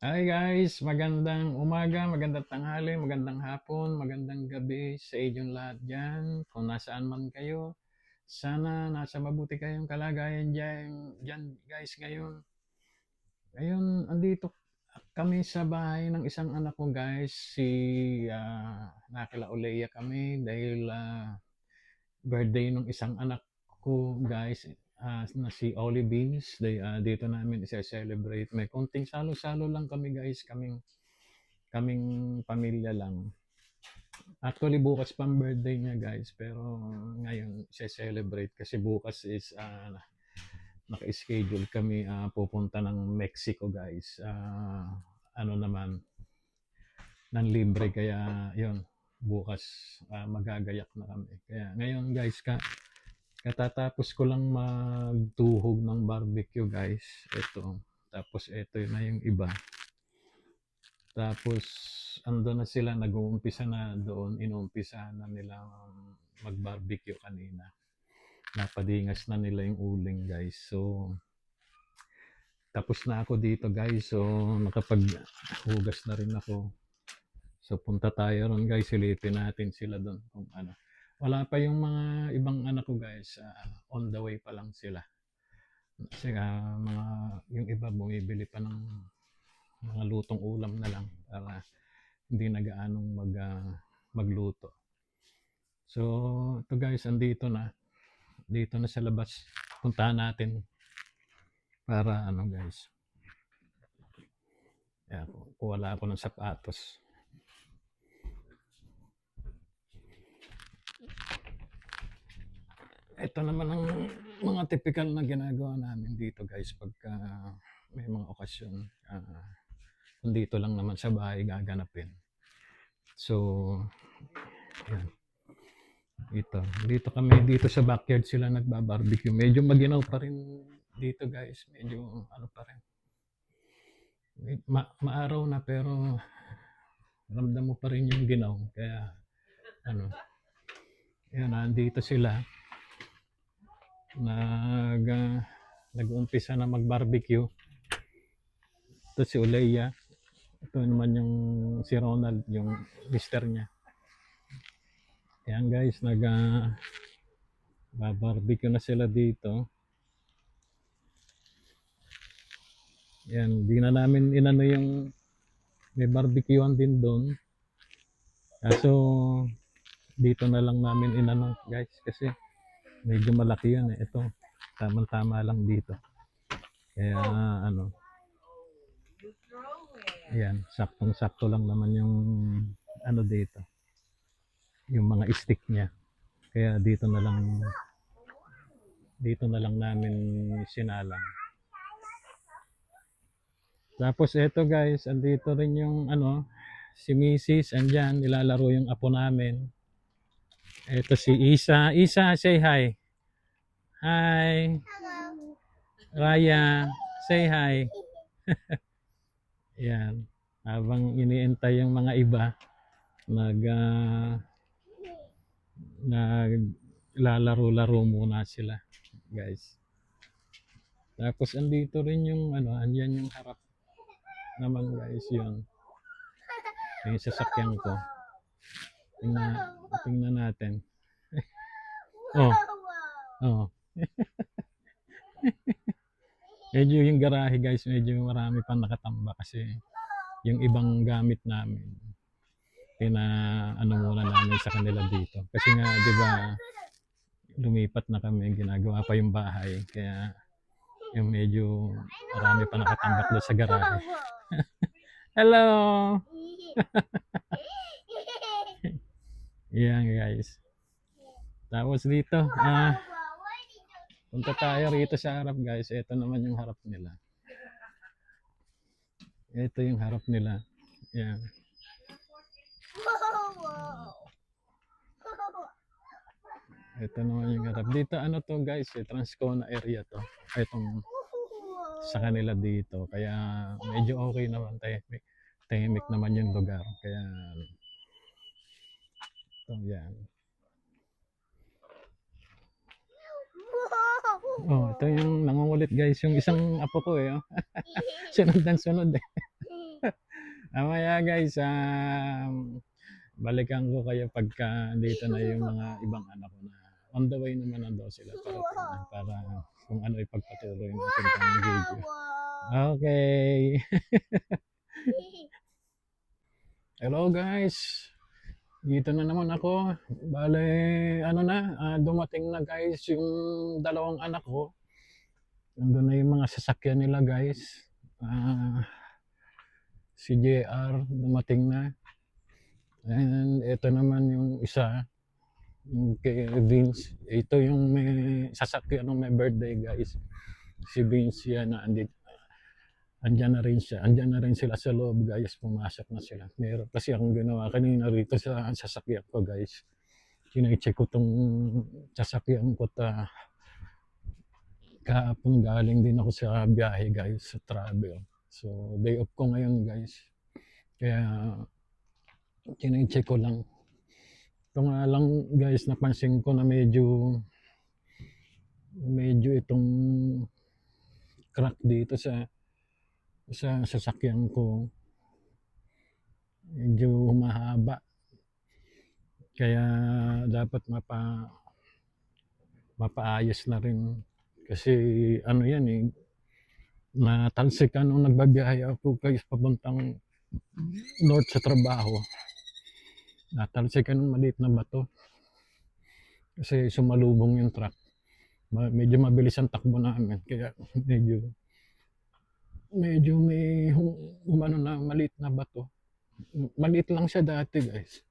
Hi guys, magandang umaga, magandang tanghali, magandang hapon, magandang gabi sa inyong lahat dyan. Kung nasaan man kayo, sana nasa mabuti kayong kalagayan dyan guys ngayon. Ngayon, andito kami sa bahay ng isang anak ko guys, si Nakila Olea kami dahil birthday ng isang anak ko guys, na si Ollie Beans. Dito namin isa-celebrate. May konting salo-salo lang kami guys, kaming pamilya lang. Actually, bukas pang birthday niya guys, pero ngayon celebrate kasi bukas is naka-schedule kami pupunta ng Mexico guys. Ano naman, ng libre kaya yon bukas magagayak na kami. Kaya ngayon guys, katatapos ko lang magtuhog ng barbecue guys. Ito. Tapos ito na yung iba. Tapos ando na sila, nag-uumpisa na doon, inuumpisa na nila mag-barbecue kanina. Napadingas na nila yung uling guys. So tapos na ako dito guys. So nakapaghugas na rin ako. So punta tayo ron guys, silipin natin sila doon kung ano. Wala pa yung mga ibang anak ko guys. On the way pa lang sila. Kasi yung iba bumibili pa ng mga lutong ulam na lang para hindi na gaanong magluto. So, ito guys, andito na. Dito na sa labas. Puntahan natin para ano guys. Yan, wala ako ng sapatos. Ito naman ang mga typical na ginagawa namin dito guys pagka may mga okasyon. Dito lang naman sa bahay gaganapin. So, yan. Dito kami, dito sa backyard sila nagbabarbecue. Medyo maginaw pa rin dito guys. Medyo ano pa rin. Maaraw na pero ramdam mo pa rin yung ginaw. Kaya ano, yan, nandito sila. Nag, nag-umpisa na mag-barbecue. Ito si Uleya. Ito naman yung si Ronald, yung mister niya. Yan guys, barbecue na sila dito. Yan, di na namin inano yung may barbecuean din doon. Kaso dito na lang namin inano guys kasi medyo malaki yan eh. Ito, tamang-tama lang dito. Kaya ano, yan, saktong-sakto lang naman yung ano dito. Yung mga stick niya. Kaya dito na lang namin sinalang. Tapos eto guys, andito rin yung ano, si Mrs. andyan, nilalaro yung apo namin. Eto si Isa. Isa, say hi. Hi. Raya, say hi. Yan. Habang iniintay yung mga iba, nag naglalaro-laro muna sila, guys. Tapos andito rin yung ano, andyan yung harap naman guys, yun. Yung sasakyan ko. Tingnan natin. Oh. Oh. Medyo yung garahe guys, medyo marami pang nakatamba kasi yung ibang gamit namin ano muna namin sa kanila dito. Kasi nga, di ba, lumipat na kami, ginagawa pa yung bahay. Kaya yung medyo marami pa nakatambak doon sa garahe. Hello! Yan guys. Tapos dito, punta tayo rito sa harap guys. Ito naman yung harap nila. Ito yung harap nila. Yan. Ito naman yung harap. Dito ano to guys, Transcona area to. Itong sa kanila dito. Kaya medyo okay naman. Tahimik naman yung lugar. Kaya ito yan. Oh, ito yung nangungulit guys. Yung isang apo ko eh. Oh. Sunod ng sunod eh. Mamaya guys, balikan ko kayo pagka dito na yung mga ibang anak ko na on the way naman na daw sila para kung ano ipagpatuloy natin tong video. Okay. Hello guys. Dito na naman ako. Bale, ano na, dumating na guys yung dalawang anak ko. Nandun na yung mga sasakyan nila guys. Si JR dumating na. And ito naman yung isa, yung kay Vince. Ito yung may sasakyan ng may birthday guys. Si Vince yan na andyan na rin siya. Andyan na rin sila sa loob guys. Pumasok na sila. Meron kasi akong ginawa kanina rito sa sasakyan ko guys. Kine-check ko tong sasakyan ko kahapon galing din ako sa biyahe guys, sa travel. So day off ko ngayon guys. Kaya kine-check ko lang. Ito nga lang guys, napansin ko na medyo itong crack dito sa sasakyan ko. Medyo humahaba. Kaya dapat mapaayos na rin. Kasi ano yan eh, natalsikan nung nagbabiyahe ako guys papuntang north sa trabaho. Natalsikan ng maliit na bato. Kasi sumalubong yung truck. Medyo mabilis ang takbo namin. Kaya medyo may umano na maliit na bato. Maliit lang siya dati guys.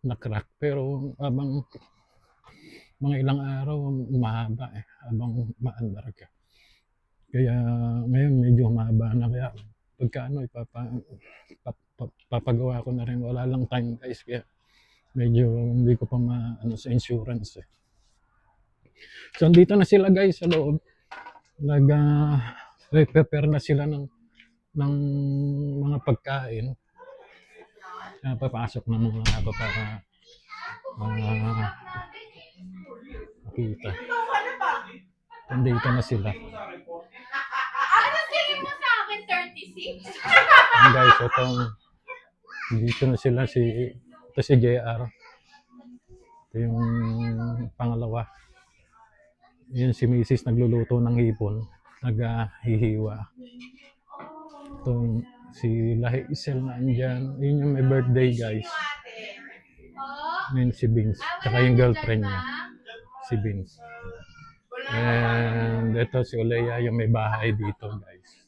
Na-crack. Pero abang mga ilang araw, mahaba eh. Habang maandar ka. Kaya ngayon medyo mahaba na. Kaya pagka ano, papagawa ko na rin. Wala lang time guys. Kaya medyo hindi ko pa maano sa insurance eh. So andito na sila guys sa loob. Prepare na sila ng mga pagkain. Papasok na muna ako para makita. Andito na sila. Ano tingin mo sa akin, 36? Guys, dito na sila ito si JR. Ito yung pangalawa. Yan si Mrs. nagluluto ng hipon. Naghihiwa. Ito si Lahi Isel na andyan. Yun yung may birthday guys. Yun si Vince. Tsaka yung girlfriend niya. Si Vince. And ito si Olea yung may bahay dito guys.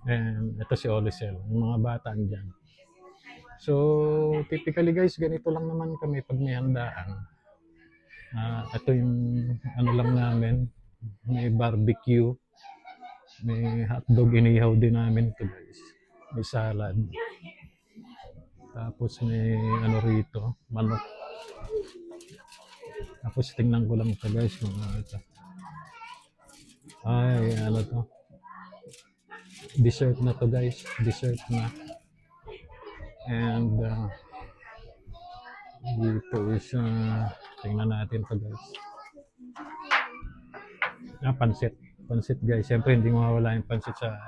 And ito si Olisel. Yung mga bata andyan. So typically guys, ganito lang naman kami pag may handaan. Ito yung ano lang namin. May barbecue. May hotdog inihaw din namin ito guys. May salad. Tapos may ano rito, manok. Tapos tingnan ko lang ito guys. Ay, ano to. Dessert na to guys. Dessert na. And dito is tingnan natin to guys. Pansit. Pansit guys. Siyempre hindi mawawala yung pansit sa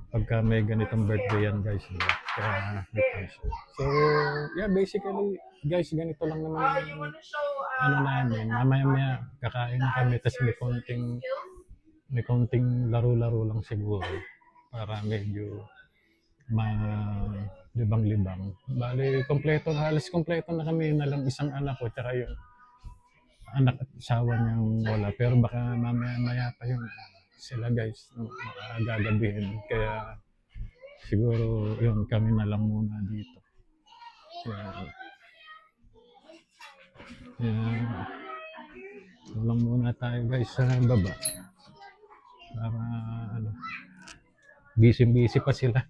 pagka may ganitong birthday yan guys. Kaya may pansit. So, yeah, basically guys, ganito lang naman ano namin. Mamaya kakain na kami tapos may konting laro-laro lang siguro para medyo libang-libang. Bali, halos kompleto na kami na lang isang anak ko tsaka yung anak at asawa niyang wala. Pero baka mamaya pa yung sila guys gagabihin. Kaya siguro yun kami na lang muna dito. Lang muna tayo guys sa baba. Para ano, busy pa sila.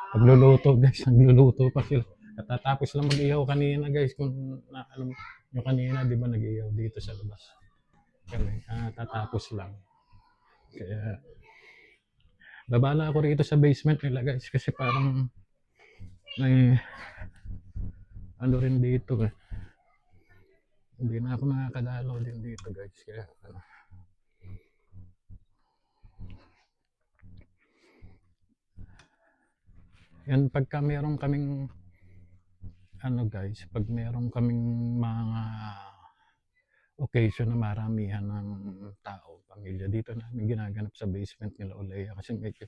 Pagluluto guys, nagluluto pa sila. Katatapos lang mag-ihaw kanina guys. Kung alam nyo kanina, di ba nag-ihaw dito sa labas. Kami, tatapos lang. Kaya, babala ako rito sa basement nila guys. Kasi parang, may, ano rin dito eh. Hindi na ako nakakadalaw din dito guys. Kaya, Yan pagka meron kaming ano guys, pag meron kaming mga occasion na maramihan ng tao, pamilya, dito namin ginaganap sa basement nila Olea kasi medyo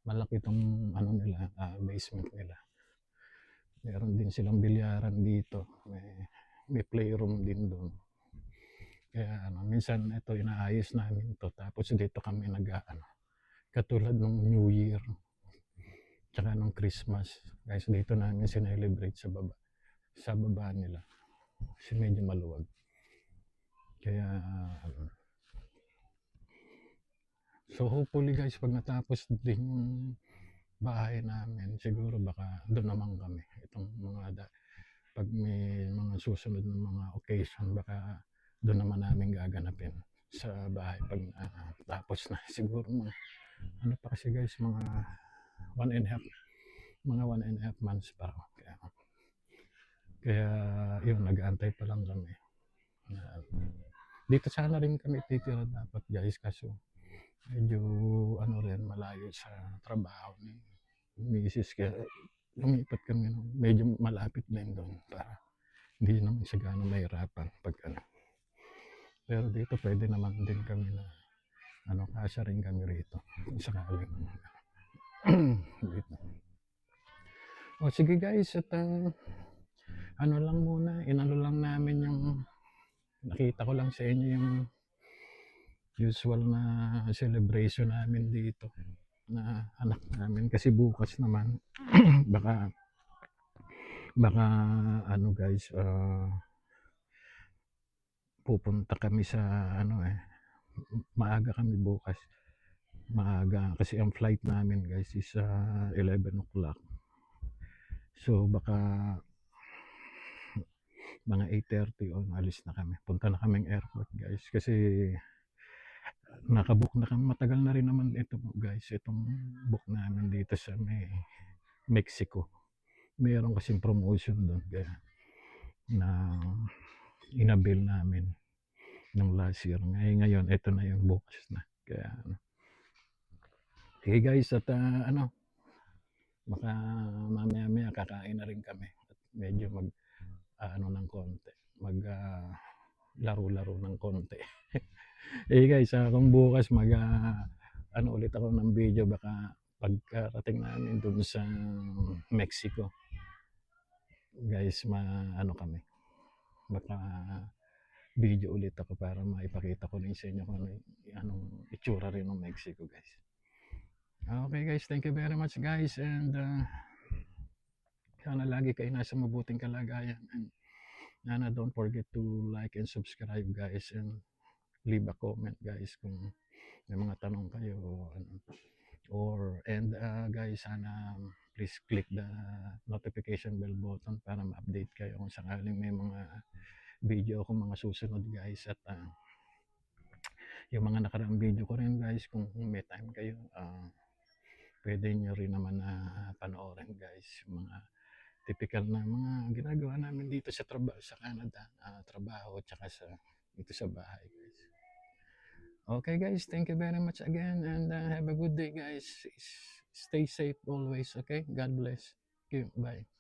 malaki itong ano nila, basement nila. Meron din silang bilyaran dito, may playroom din doon. Kaya ano, minsan ito inaayos namin to tapos dito kami nag-aano. Katulad nung New Year, tsaka nung Christmas, guys, dito namin sinelebrate sa baba nila. Kasi medyo maluwag. Kaya ano, so hopefully guys, pag natapos din yung bahay namin, siguro baka doon naman kami. Itong pag may mga susunod na mga occasion, baka doon naman namin gaganapin sa bahay pag tapos na. Siguro mga, ano pa kasi guys, mga 1.5 months pa. Kaya yun, nag-aantay pa lang kami. Dito sana rin kami titira dapat guys, kaso medyo ano rin, malayo sa trabaho ni misis, kaya lumipat kami medyo malapit din doon para hindi naman siya gano'ng mahirapan pag ano. Pero dito pwede naman din kami na ano, kasya rin kami rito kung sakaling dito. O sige guys, at ano lang muna, inano lang namin yung nakita ko lang sa inyo yung usual na celebration namin dito na anak namin, kasi bukas naman baka ano guys, pupunta kami sa ano maaga kami bukas, maaga kasi ang flight namin guys is 11 o'clock. So baka mga 8:30 on alis na kami, punta na kaming airport guys, kasi nakabook na kami, matagal na rin naman ito guys, itong book namin dito sa Mexico. Meron kasing promotion doon kaya na inabil namin ng last year. Ngayon ito na yung bukas na. Kaya okay guys, at ano, baka mamaya kakain na rin kami at medyo mag ano ng konti, mag laro-laro ng konti. Eh guys, kung bukas mag ano ulit ako ng video, baka pagkarating namin dun sa Mexico guys, ano kami, baka video ulit ako para maipakita ko din sa inyo kung anong itsura rin ng Mexico guys. Okay guys, thank you very much guys, and sana lagi kayo nasa mabuting kalagayan, and sana don't forget to like and subscribe guys, and leave a comment guys kung may mga tanong kayo and guys, sana please click the notification bell button para ma-update kayo kung sakaling may mga video ako mga susunod guys, at yung mga nakaraang video ko rin guys, kung may time kayo, pwede nyo rin naman panoorin guys, yung mga typical na mga ginagawa namin dito sa Canada, trabaho, tsaka dito sa bahay guys. Okay guys, thank you very much again, and have a good day guys. Stay safe always, okay? God bless. Thank you. Bye.